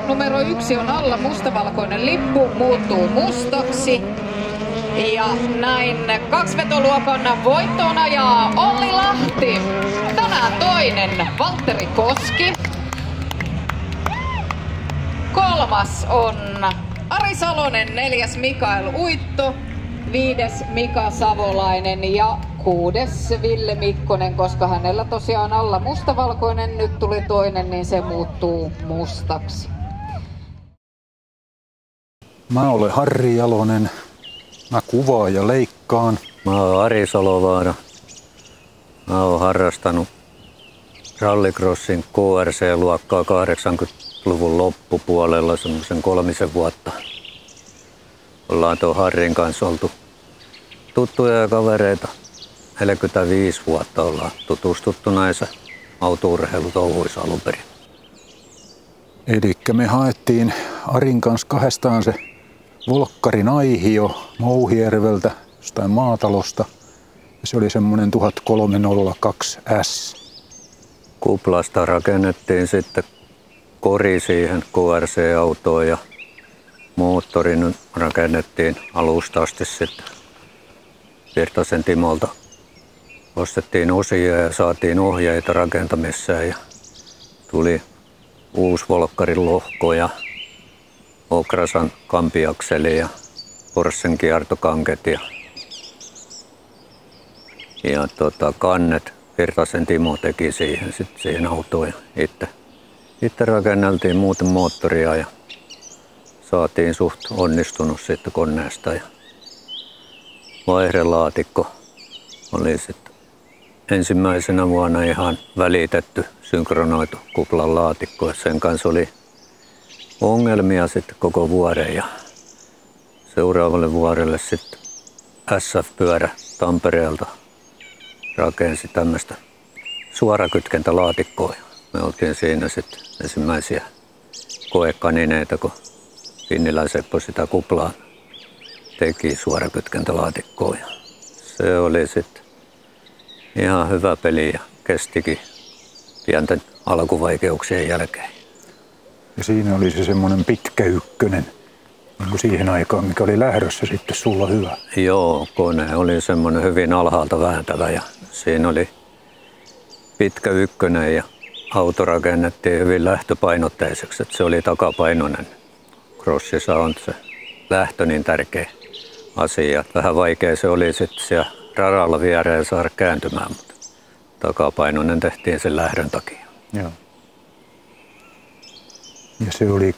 numero 1 on alla, mustavalkoinen lippu muuttuu mustaksi. Ja näin kaksivetoluokan voittoon ajaa Olli Lahti. Tänään toinen Valtteri Koski. Kolmas on Ari Salonen, 4. Mikael Uitto, 5. Mika Savolainen ja 6. Ville Mikkonen, koska hänellä tosiaan alla mustavalkoinen, nyt tuli toinen, niin se muuttuu mustaksi. Mä olen Harri Jalonen. Mä kuvaan ja leikkaan. Mä oon Ari Salovaara. Mä oon harrastanut rallycrossin KRC-luokkaa 80-luvun loppupuolella semmoisen 3 vuotta. Ollaan tuon Harrin kanssa oltu tuttuja ja kavereita. 45 vuotta ollaan tutustuttu näissä autourheilutouhuissa alun perin. Elikkä me haettiin Arin kanssa kahdestaan se Volkkarin aihio Mouhijärveltä, jostain maatalosta. Ja se oli semmoinen 1302S. Kuplasta rakennettiin sitten kori siihen KRC-autoon ja moottorin rakennettiin alusta asti sitten Virtasen Timolta. Ostettiin osia ja saatiin ohjeita rakentamiseen ja tuli uusi Volkkarin lohko ja Okrasan kampiakseli ja Porschen kiertokanket ja kannet Virtasen Timo teki siihen autoon ja itse rakenneltiin muuten moottoria ja saatiin suht onnistunut sitten koneesta ja vaihdelaatikko oli sitten ensimmäisenä vuonna ihan välitetty synkronoitu kuplan laatikko. Sen kanssa oli ongelmia sitten koko vuoden ja seuraavalle vuodelle sitten SF-pyörä Tampereelta rakensi tämmöistä suorakytkentälaatikkoa. Me oltiin siinä sitten ensimmäisiä koekanineita, kun Finnilän Seppo sitä kuplaa teki suorakytkentälaatikkoa. Se oli sitten ihan hyvä peli ja kestikin pienten alkuvaikeuksien jälkeen. Ja siinä oli se semmoinen pitkä ykkönen, niin kuin siihen aikaan, mikä oli lähdössä sitten sulla hyvä. Joo, kone oli semmoinen hyvin alhaalta vääntävä ja siinä oli pitkä ykkönen ja auto rakennettiin hyvin lähtöpainotteiseksi, että se oli takapainoinen. Crossissa on se lähtö niin tärkeä asia. Vähän vaikea se oli sitten siellä radalla viereen saada kääntymään, mutta takapainoinen tehtiin sen lähdön takia. Joo. Ja se oli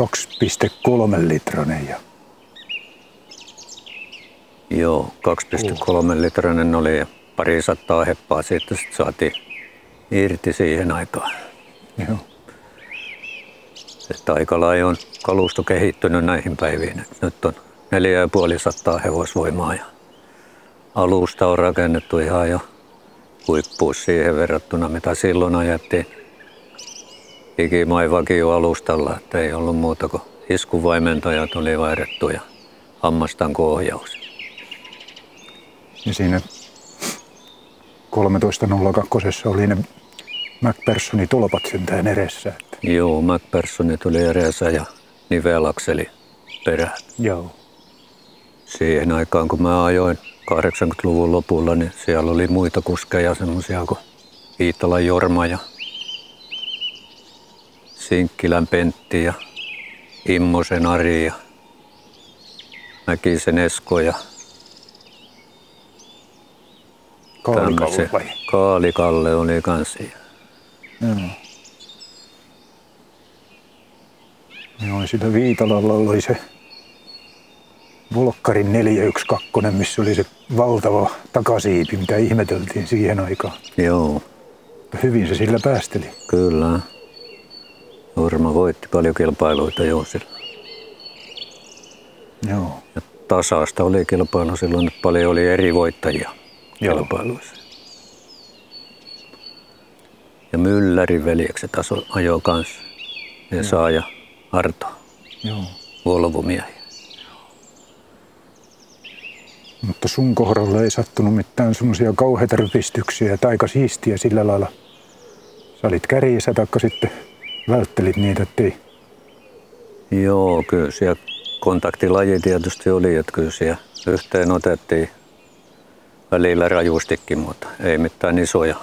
2,3 litrainen. Joo, 2,3 litrainen oli ja 200 heppaa siitä sitten saatiin irti siihen aikaan. Joo. Että aika lailla on kalusto kehittynyt näihin päiviin. Nyt on 450 hevosvoimaa ja alusta on rakennettu ihan jo huippuus siihen verrattuna, mitä silloin ajettiin Ikimai-vakio alustalla, että ei ollut muuta kuin iskuvaimentajat oli vaihdettu ja hammastanko-ohjaus. Ja siinä 13.02 oli ne MacPhersonin tolpat sentään edessä. Että. Joo, MacPhersoni tuli edessä ja nivelakseli perään. Joo. Siihen aikaan, kun mä ajoin 80-luvun lopulla, niin siellä oli muita kuskeja, semmoisia kuin Viitalan Jorma ja Sinkkilän Pentti ja Immosen Ari ja Mäkisen Esko ja Kaalikalle vai? Kaalikalle oli kans. Joo. Joo, sitä Viitalalla oli se Volkkarin 412, missä oli se valtava takasiipi, mitä ihmeteltiin siihen aikaan. Joo. Hyvin se sillä päästeli. Kyllä. Jorma voitti paljon kilpailuita jo sillä. Joo. Ja tasaista oli kilpailu silloin, että paljon oli eri voittajia kilpailuissa. Ja Myllärin veljekset ajoi kanssa. Esa ja Arto. Joo. Volvo-miehiä. Mutta sun kohdalla ei sattunut mitään semmoisia kauheita rypistyksiä, että aika siistiä sillä lailla. Sä olit kärjissä taikka sitten välttelit niitä, ettei Joo, kyllä siellä kontaktilaji tietysti oli, että kyllä siellä yhteen otettiin välillä rajustikin, mutta ei mitään isoja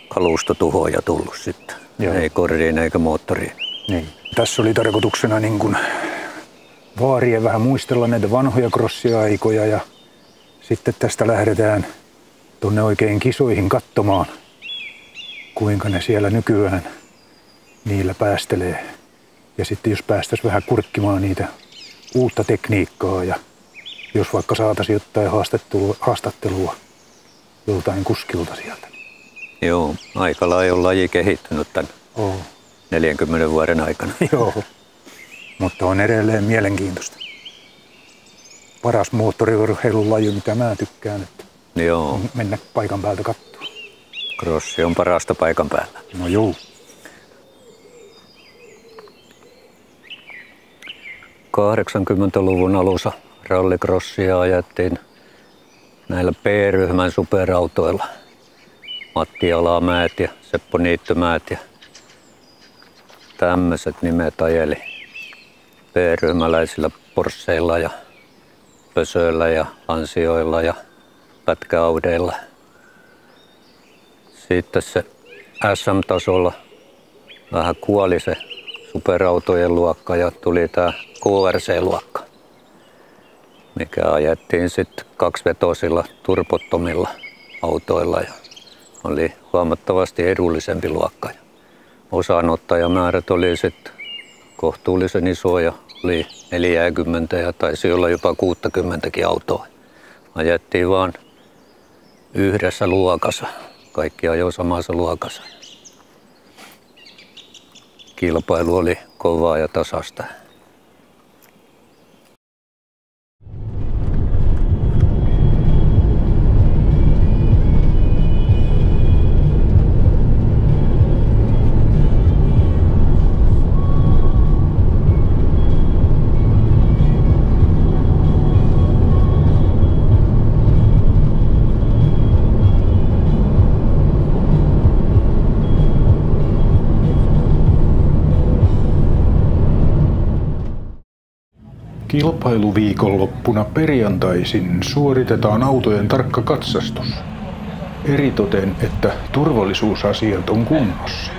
kalustotuhoja tullut sitten. Joo. Ei korriin eikä moottoriin. Niin. Tässä oli tarkoituksena niin kuin vaarien vähän muistella näitä vanhoja crossiaikoja ja sitten tästä lähdetään tuonne oikein kisoihin katsomaan, kuinka ne siellä nykyään niillä päästelee. Ja sitten jos päästäisiin vähän kurkkimaan niitä uutta tekniikkaa ja jos vaikka saataisiin jotain haastattelua joltain kuskilta sieltä. Joo, aika lailla on laji kehittynyt tämän 40 vuoden aikana. Joo, mutta on edelleen mielenkiintoista. Paras moottoriurheilun laji, mitä mä tykkään, että joo. Mennä paikan päältä katsomaan. Crossi on parasta paikan päällä. No joo. 80-luvun alussa rallycrossia ajettiin näillä B-ryhmän superautoilla. Matti Alamäet ja Seppo Niittymäet ja tämmöiset nimet ajeli B-ryhmäläisillä Porscheilla ja Pösöillä ja Ansioilla ja pätkäaudeilla. Sitten se SM-tasolla vähän kuoli se superautojen luokka ja tuli tää KRC-luokka, mikä ajettiin sitten kaksivetosilla turbottomilla autoilla ja oli huomattavasti edullisempi luokka. Osanottajamäärät oli sitten kohtuullisen isoja, oli 40 ja taisi olla jopa 60kin autoa. Ajettiin vaan yhdessä luokassa, kaikki ajoi samassa luokassa. Kilpailu oli kovaa ja tasasta. Kilpailuviikonloppuna perjantaisin suoritetaan autojen tarkka katsastus. Eritoten, että turvallisuusasiat on kunnossa.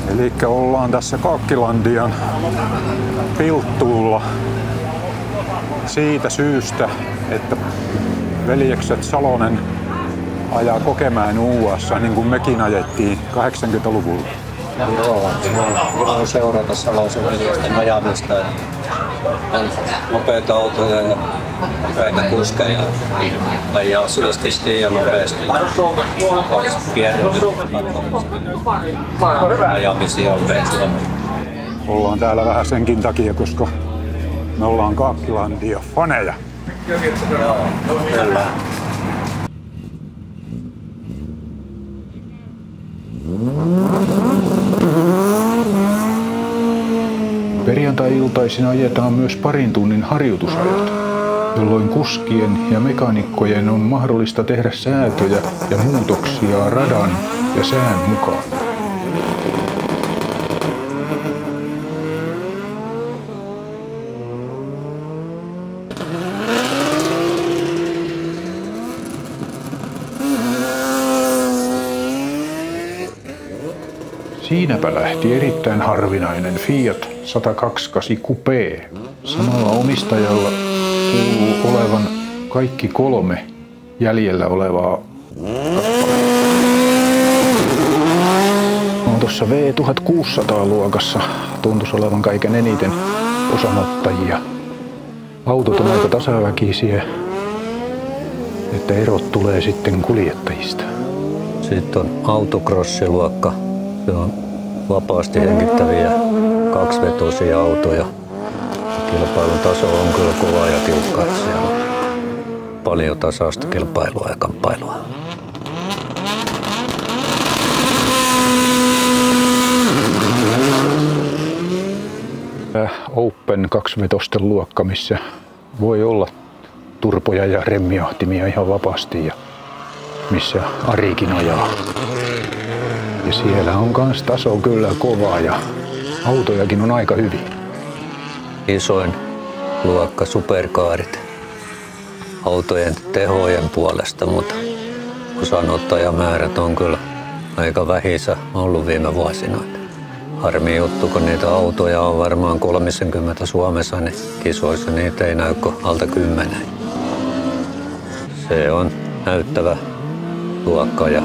Elikkä ollaan tässä Kaakkilandian Pilttuulla siitä syystä, että veljekset Salonen ajaa Kokemäen UA:ssa niin kuin mekin ajettiin 80-luvulla. Joo, on seurata Salosen veljesten ajamista. On nopeita autoja ja nopeita kuskeja. Ajaa syöstisti ja nopeasti. Ajamisia on peitsillä. Ollaan täällä vähän senkin takia, koska me ollaan Kaakkilandia faneja. Joo, kyllä. lauantai-iltaisin ajetaan myös parin tunnin harjoitusajot, jolloin kuskien ja mekaanikkojen on mahdollista tehdä säätöjä ja muutoksia radan ja sään mukaan. Siinäpä lähti erittäin harvinainen Fiat 128 Coupé. Samalla omistajalla kuuluu olevan kaikki 3 jäljellä olevaa kappaletta. On tuossa V1600-luokassa tuntuisi olevan kaiken eniten osanottajia. Autot on aika tasaväkisiä, että erot tulee sitten kuljettajista. Sitten on autocrossiluokka. Se on vapaasti hengittäviä kaksivetoisia autoja. Kilpailun taso on kyllä kova ja tiukka. Siellä on paljon tasaista kilpailua ja kamppailua. Open kaksivetosten luokka, missä voi olla turpoja ja remmiahtimia ihan vapaasti ja missä Arikin ajaa. Ja siellä on kans taso kyllä kova ja autojakin on aika hyvin. Isoin luokka superkaarit autojen tehojen puolesta, mutta osanottajamäärät on kyllä aika vähissä ollut viime vuosina. Harmi juttu, kun niitä autoja on varmaan 30 Suomessa, niin kisoissa niitä ei näy kuin alta 10. Se on näyttävä luokka ja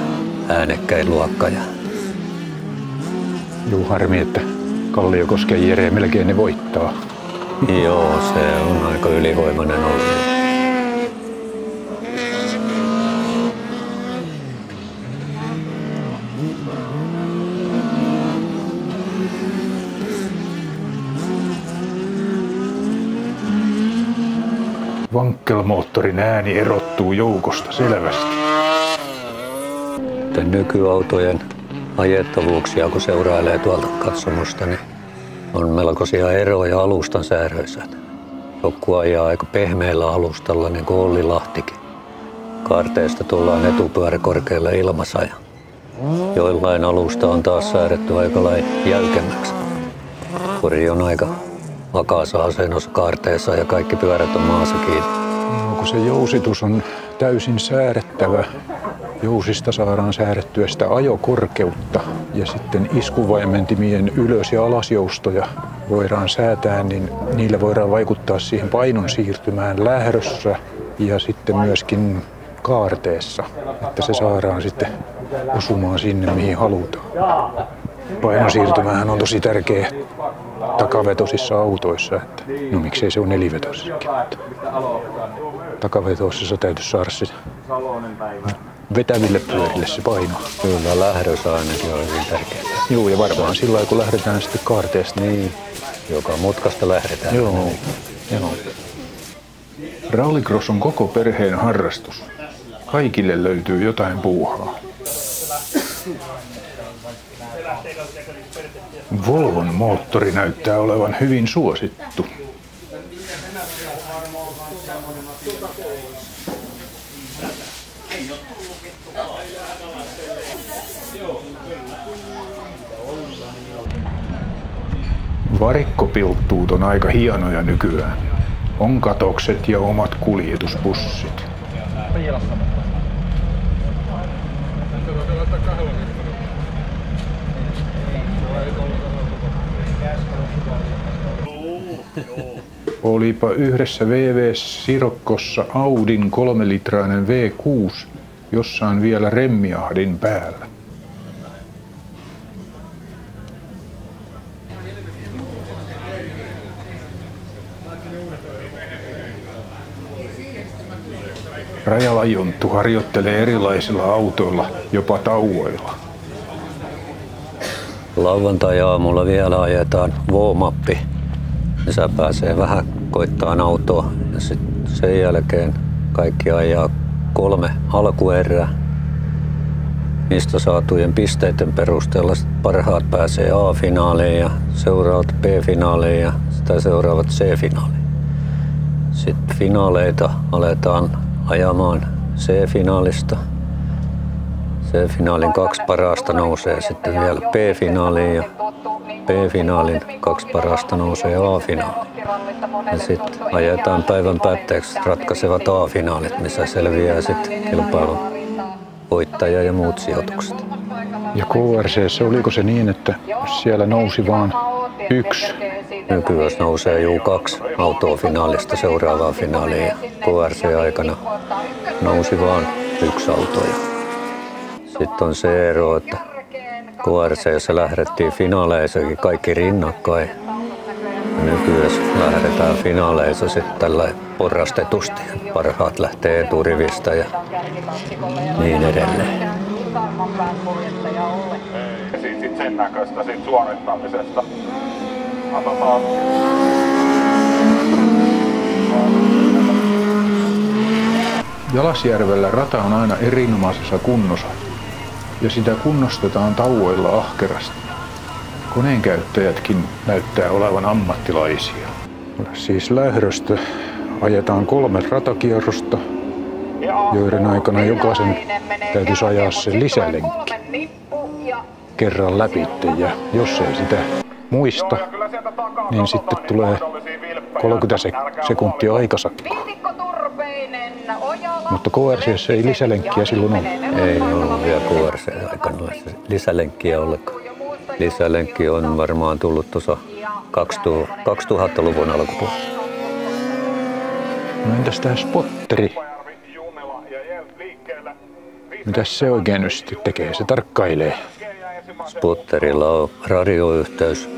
äänekkäin luokka. Juu, harmi, että Kalliokosken Jere melkein ne voittaa. Joo, se on aika ylivoimainen ollut. Vankkelmoottorin ääni erottuu joukosta selvästi. Nykyautojen ajettavuuksia, kun seurailee tuolta katsomusta, niin on melkoisia eroja alustan säädöissä. Joku ajaa aika pehmeällä alustalla, niin kuin Olli Lahtikin. Kaarteesta tullaan etupyöräkorkealle ilmassa ja joillain alusta on taas säädetty aika lailla jäykemmäksi. Kori on aika vakaassa asennossa kaarteessa ja kaikki pyörät on maassa kiinni. No, kun se jousitus on täysin säädettävä. Jousista saadaan säädettyä sitä ajokorkeutta ja sitten iskuvaimentimien ylös- ja alasjoustoja voidaan säätää, niin niillä voidaan vaikuttaa siihen painon siirtymään lähdössä ja sitten myöskin kaarteessa, että se saadaan sitten osumaan sinne, mihin halutaan. Painon siirtymähän on tosi tärkeä takavetosissa autoissa, että no miksei se ole nelivetosissakin. Takavetosissa täytyisi saada se vetäville pyörille se paino. Kyllä, lähdössä ainakin on hyvin tärkeää. Joo, ja varmaan sillä lailla, kun lähdetään sitten kaarteesta. Niin, joka mutkasta lähdetään. Joo. Rallycross on koko perheen harrastus. Kaikille löytyy jotain puuhaa. Volvon moottori näyttää olevan hyvin suosittu. Varikkopilttuut on aika hienoja nykyään. On katokset ja omat kuljetuspussit. Olipa yhdessä VV-sirokkossa Audin 3-litrainen V6, jossa on vielä remmiahdin päällä. Rajala-Jonttu harjoittelee erilaisilla autoilla, jopa tauoilla. Lauantai-aamulla vielä ajetaan warm-up. Isä pääsee vähän koittaan autoa ja sitten sen jälkeen kaikki ajaa 3 alkuerää. Niistä saatujen pisteiden perusteella parhaat pääsee A-finaaliin ja seuraavat B-finaaliin ja lähdetään seuraavat C-finaaliin. Sitten finaaleita aletaan ajamaan C-finaalista. C-finaalin 2 parasta nousee sitten vielä B-finaaliin ja B-finaalin 2 parasta nousee A-finaaliin. Ja sitten ajetaan päivän päätteeksi ratkaisevat A-finaalit, missä selviää sitten kilpailun voittaja ja muut sijoitukset. Ja KRC:ssä oliko se niin, että siellä nousi vaan 1? Nykyään nousee juu 2 autoa finaalista seuraavaan finaaliin ja KRC-aikana nousi vaan 1 auto. Sitten on se ero, että KRC:ssä lähdettiin finaaleissakin kaikki rinnakkain. Nykyään lähdetään finaaleissa sitten tällä porrastetusti. Parhaat lähtee eturivistä ja niin edelleen. Sitten sen näköistä siitä suorittamisesta. Katsotaan. Jalasjärvellä rata on aina erinomaisessa kunnossa ja sitä kunnostetaan tauoilla ahkerasti. Koneenkäyttäjätkin näyttää olevan ammattilaisia. Siis Lähdöstä ajetaan 3 ratakierrosta, joiden aikana jokaisen täytyisi ajaa se lisälenkki kerran läpi. Ja jos ei sitä muista, niin sitten tulee 30 sekuntia aikasakkoa. Mutta KRC:ssä ei lisälenkkiä silloin ole. Ei ollut vielä KRC-aikana lisälenkkiä ollenkaan. Lisälenkki on varmaan tullut tuossa 2000-luvun alkupuolella. No entäs tää spotteri? Mitäs se oikein nyt sitten tekee? Se tarkkailee. Spotterilla on radioyhteys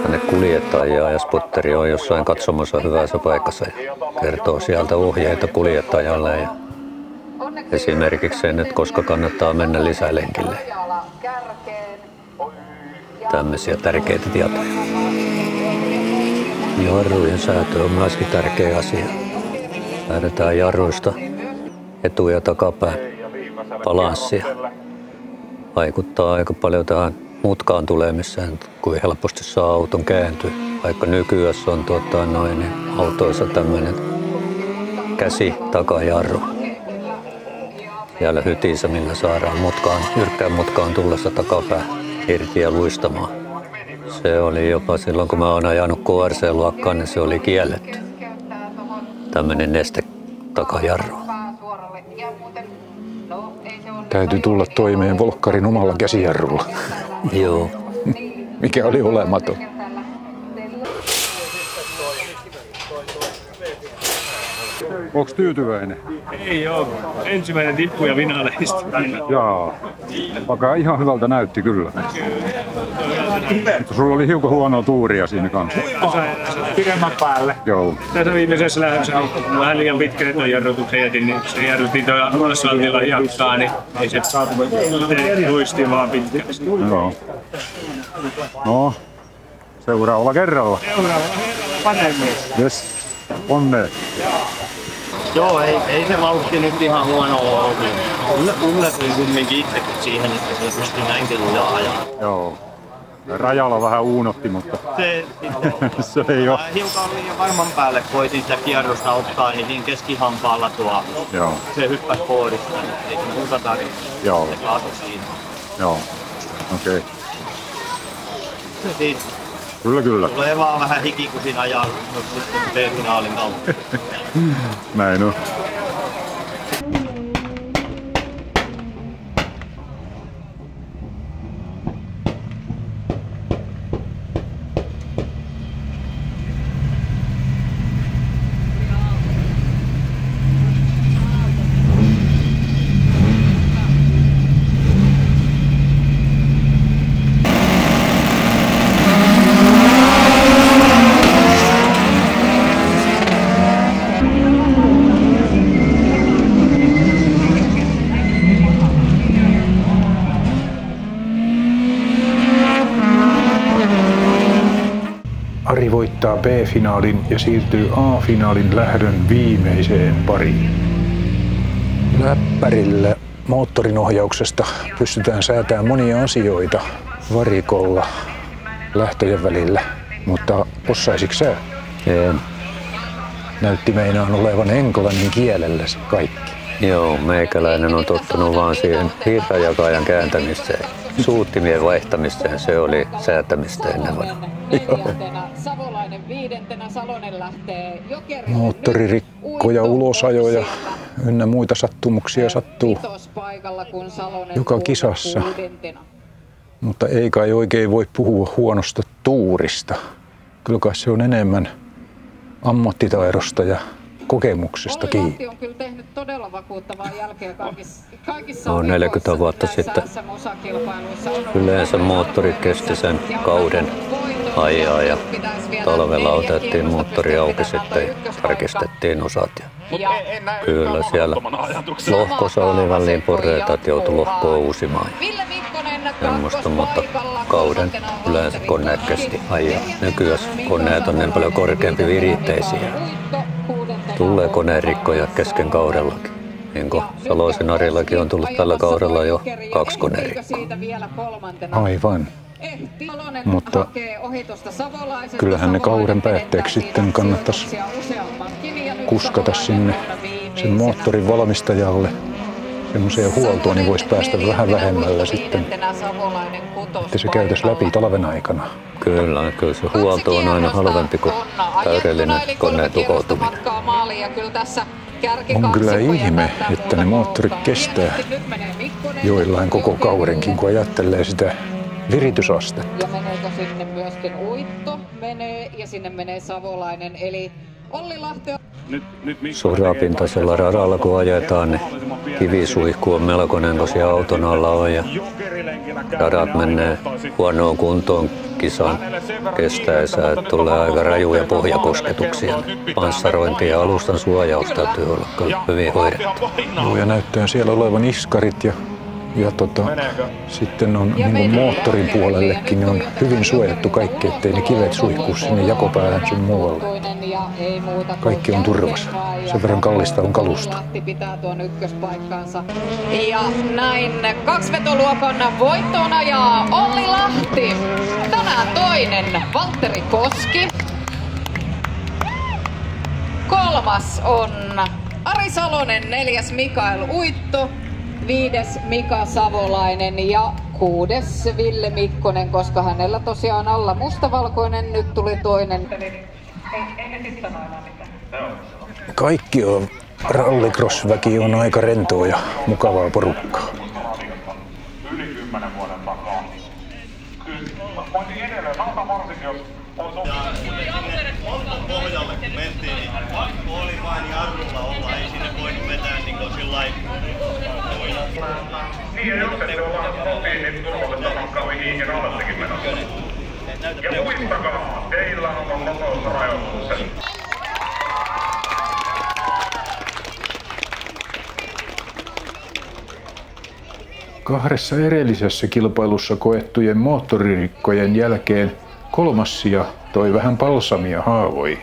tänne kuljettajaan ja spotteri on jossain katsomassa hyvässä paikassa ja kertoo sieltä ohjeita kuljettajalle ja esimerkiksi sen, että koska kannattaa mennä lisälenkille. Tämmöisiä tärkeitä tietoja. Jarrujen säätö on myöskin tärkeä asia. Lähdetään jarruista etu- ja takapään balanssia. Vaikuttaa aika paljon tähän mutkaan tulemiseen, kuin helposti saa auton kääntyä. Vaikka nykyään on niin autoissa tämmöinen käsi-takajarru. Siellä hytissä, millä saadaan jyrkkään mutkaan tullessa takapää irti ja luistamaan. Se oli jopa silloin, kun mä oon ajanut KRC-luokkaan, niin se oli kielletty. Tämmöinen neste-takajarru. Täytyy tulla toimeen volkkarin omalla käsijarrulla. Joo. Mikä oli olematon. Onks tyytyväinen? Ei oo. Ensimmäinen tippu ja finaaleista. Jaa. Vaikka ihan hyvältä näytti kyllä. Mutta sulla oli hiukan huonoa tuuria siinä kanssa. Pidemmän päälle. Joo. Tässä viimeisessä lähdössä on vähän liian pitkä tuon jarrutuksen jätin, niin se jarrutin tuon asfaltilla jakkaa, niin ei se luisti vaan pitkäksi. Joo. No, seuraavalla kerralla. Seuraavalla paremmin. Jes, onnea. Joo, ei se vauhti nyt ihan huono ollut. Yllätyin kumminkin itsekin siihen, että se pystyi näinkin lujaa ajaa. Joo. Rajalla vähän uunotti, mutta se ei ole. Hiukan liian varman päälle koitin sitä kierrosta ottaa, niin siinä keskihampaalla Joo. se hyppäsi koodista, niin ei muuta tarvitse. Joo. Se kaatui siinä. Joo, okei. Okay. Siitä Kyllä. tulee vaan vähän hiki, kun siinä ajaa B-finaalin kautta. Näin on. Ari voittaa B-finaalin ja siirtyy A-finaalin lähdön viimeiseen pariin. Läppärillä moottorin ohjauksesta pystytään säätämään monia asioita varikolla lähtöjen välillä. Mutta osaisitko sä? En. Näytti meinaan olevan englannin kielellä se kaikki. Joo, meikäläinen on tottunut vaan siihen virrajakajan kääntämiseen. Suuttimien vaihtamiseen, se oli säätämistä ennen vanhaa. Savolainen viidentenä, Salonen lähtee Jokerille. Moottoririkkoja, ulosajoja ynnä muita sattumuksia sattuu joka kisassa. Mutta ei kai oikein voi puhua huonosta tuurista. Kyllä kai se on enemmän ammattitaidosta ja kokemuksesta kiinni. Olli Lahti on kyllä tehnyt todella vakuuttavaa jälkeä kaikissa on 40 vuotta sitten. Yleensä moottori kesti sen kauden ajaa ja talvella otettiin moottori auki sitten ja tarkistettiin osat. Ja kyllä siellä lohkossa oli väliin poreita, että joutui lohkoa uusimaan. Semmoista, mutta kauden yleensä koneet kesti ajaa. Nykyään koneet on niin paljon korkeampi viritteisiä. Tulee koneenrikkoja kesken kaudellakin. Niin kuin Saloisen Arillakin on tullut tällä kaudella jo 2 koneerikkoa. Aivan. Mutta kyllähän ne kauden päätteeksi sitten kannattaisi kuskata sinne sen moottorin valmistajalle semmoiseen huoltoon, niin voisi päästä vähän vähemmällä sitten, että se käytäisi läpi talven aikana. Kyllä se huolto on aina halvempi kuin täydellinen koneen tuhoutuminen. On kyllä ihme, että ne moottorit kestää joillain koko kaudenkin, kun ajattelee sitä viritysastetta. Ja meneekö sinne myöskin Uitto? Menee, ja sinne menee Savolainen, eli Olli Lahti. Sorapintaisella radalla kun ajetaan, niin kivisuihku on melkoinen, kun siellä auton alla on ja radat menee huonoon kuntoon kisan kestäessä, että tulee aika rajuja pohjakosketuksia. Panssarointi ja alustan suojaus täytyy olla hyvin hoidettu. Ja näyttää siellä olevan iskarit ja sitten on niin moottorin puolellekin niin on hyvin suojattu kaikki, ettei ne kivet suihku sinne jakopäähän sun muualle. Kaikki on turvassa. Sen verran kallista on kalusta. Pitää tuon ykköspaikkansa. Ja näin 2-vetoluokan voittoon ajaa Olli Lahti. Tänään toinen Valtteri Koski. 3. on Ari Salonen, 4. Mikael Uitto. 5. Mika Savolainen ja 6. Ville Mikkonen, koska hänellä tosiaan alla mustavalkoinen, nyt tuli toinen. Kaikki on, rallycross-väki on aika rentoa ja mukavaa porukkaa. Yli 10 vuoden takaa. Voitiin edelleen, sanotaan varsinkin, jos pohjalle kun mentiin, niin pakko oli vain jarrulla olla, ei sinne voinut vetää niin kuin sillain. Niin ja jos ette olla kotiin, niin turvallista matkaa mihin olettekin menossa. Ja muistakaa, teillä on nopeusrajoitukset. Kahdessa edellisessä kilpailussa koettujen moottoririkkojen jälkeen 3. sija toi vähän balsamia haavoihin.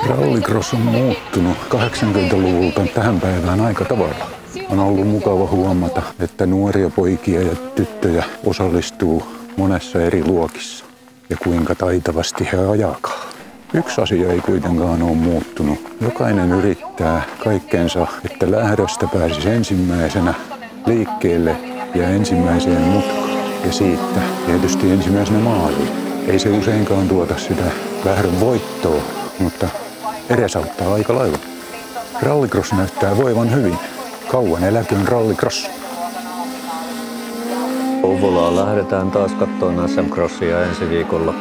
Rallycross on muuttunut 80-luvulta tähän päivään aika tavalla. On ollut mukava huomata, että nuoria poikia ja tyttöjä osallistuu monessa eri luokissa ja kuinka taitavasti he ajakaan. Yksi asia ei kuitenkaan ole muuttunut. Jokainen yrittää kaikkeensa, että lähdöstä pääsisi ensimmäisenä liikkeelle ja ensimmäiseen mutkaan. Ja siitä tietysti ensimmäisenä maaliin. Ei se useinkaan tuota sitä lähdön voittoa, mutta edesauttaa aika lailla. Rallycross näyttää voivan hyvin. Kauan eläköön Rallycross. Kouvolaan lähdetään taas katsomaan SM-crossia ensi viikolla.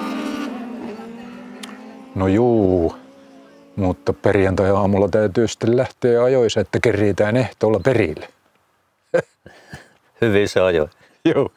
No juu, mutta perjantai-aamulla täytyy sitten lähteä ajoissa, että kerriitään ehtoolla perille. Hyvin se ajoi. Joo.